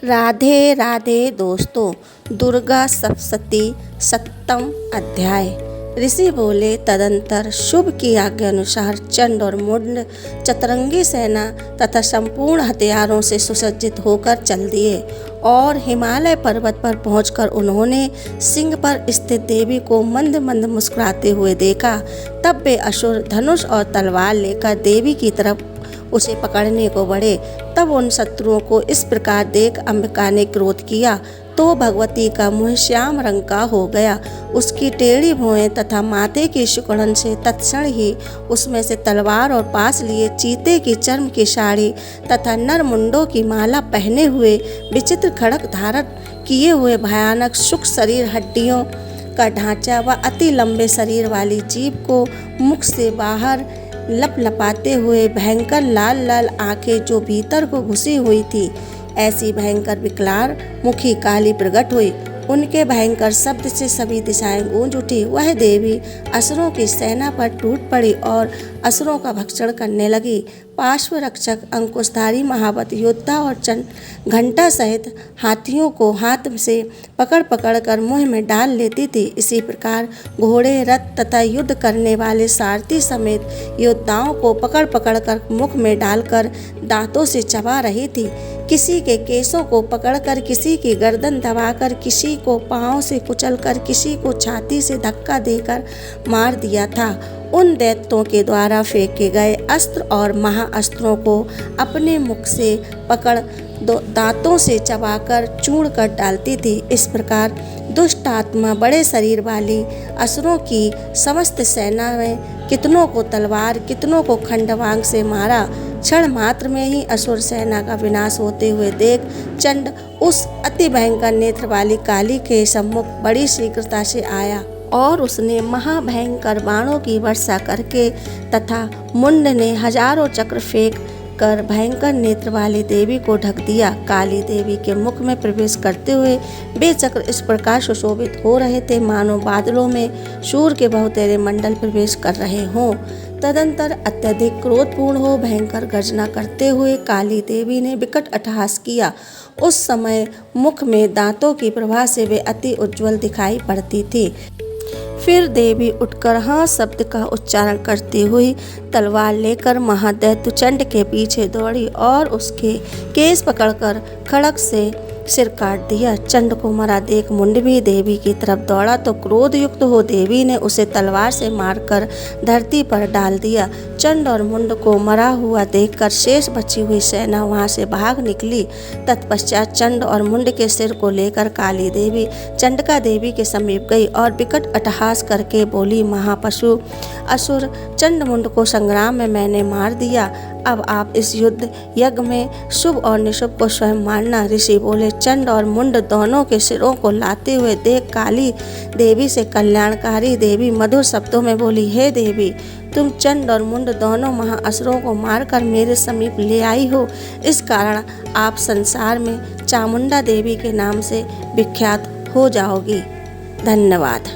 राधे राधे दोस्तों। दुर्गा सप्तशती 7वां अध्याय। ऋषि बोले, तदंतर शुभ की आज्ञा अनुसार चंड और मुंड चतुरंगी सेना तथा संपूर्ण हथियारों से सुसज्जित होकर चल दिए और हिमालय पर्वत पर पहुंचकर उन्होंने सिंह पर स्थित देवी को मंद मंद मुस्कुराते हुए देखा। तब वे असुर धनुष और तलवार लेकर देवी की तरफ उसे पकड़ने को बढ़े। तब उन शत्रुओं को इस प्रकार देख अंबिका ने क्रोध किया तो भगवती का मुंह श्याम रंग का हो गया। उसकी टेढ़ी भुएं तथा माथे की सिकुड़न से तत्क्षण ही उसमें से तलवार और पास लिए चीते की चर्म की साड़ी तथा नर मुंडों की माला पहने हुए विचित्र खड़क धारण किए हुए भयानक शुक शरीर, हड्डियों का ढांचा व अति लंबे शरीर वाली जीभ को मुख से बाहर लपलपाते हुए भयंकर लाल लाल आंखें जो भीतर को घुसी हुई थी, ऐसी भयंकर विकराल मुखी काली प्रकट हुई। उनके भयंकर शब्द से सभी दिशाएं गूंज उठी। वह देवी असुरों की सेना पर टूट पड़ी और असुरों का भक्षण करने लगी। पार्श्व रक्षक अंकुशधारी महावत योद्धा और घंटा सहित हाथियों को हाथ से पकड़ पकड़ कर मुंह में डाल लेती थी। इसी प्रकार घोड़े, रथ तथा युद्ध करने वाले सारथी समेत योद्धाओं को पकड़ पकड़ कर मुख में डालकर दांतों से चबा रही थी। किसी के केसों को पकड़कर, किसी की गर्दन दबाकर, किसी को पांव से कुचलकर, किसी को छाती से धक्का देकर मार दिया था। उन दैत्यों के द्वारा फेंके गए अस्त्र और महाअस्त्रों को अपने मुख से पकड़ दांतों से चबाकर चूर्ण कर डालती थी। इस प्रकार दुष्ट आत्मा बड़े शरीर वाली असुरों की समस्त सेना में कितनों को तलवार, कितनों को खंडवांग से मारा। क्षण मात्र में ही असुर सेना का विनाश होते हुए देख चंड उस अति भयंकर नेत्र वाली काली के सम्मुख बड़ी शीघ्रता से आया और उसने महाभयंकर बाणों की वर्षा करके तथा मुंड ने हजारों चक्र फेंक कर भयंकर नेत्र वाली देवी को ढक दिया। काली देवी के मुख में प्रवेश करते हुए वे चक्र इस प्रकार सुशोभित हो रहे थे मानो बादलों में सूर्य के बहुतेरे मंडल प्रवेश कर रहे हों। तदंतर अत्यधिक क्रोधपूर्ण हो भयंकर गर्जना करते हुए काली देवी ने विकट अट्टहास किया। उस समय मुख में दांतों की प्रभा से वे अति उज्ज्वल दिखाई पड़ती थी। फिर देवी उठकर हाँ शब्द का उच्चारण करती हुई तलवार लेकर महादैत्य चंड के पीछे दौड़ी और उसके केस पकड़कर खड़क से सिर काट दिया। चंड को मरा देख मुंड भी देवी की तरफ दौड़ा तो क्रोध युक्त हो देवी ने उसे तलवार से मारकर धरती पर डाल दिया। चंड और मुंड को मरा हुआ देखकर शेष बची हुई सेना वहां से भाग निकली। तत्पश्चात चंड और मुंड के सिर को लेकर काली देवी चंडका देवी के समीप गई और विकट अट्टहास करके बोली, महापशु असुर, चंड मुंड को संग्राम में मैंने मार दिया। अब आप इस युद्ध यज्ञ में शुभ और निशुभ को स्वयं मानना। ऋषि बोले, चंड और मुंड दोनों के सिरों को लाते हुए देख काली देवी से कल्याणकारी देवी मधुर शब्दों में बोली, हे देवी, तुम चंड और मुंड दोनों महाअसुरों को मारकर मेरे समीप ले आई हो। इस कारण आप संसार में चामुंडा देवी के नाम से विख्यात हो जाओगी। धन्यवाद।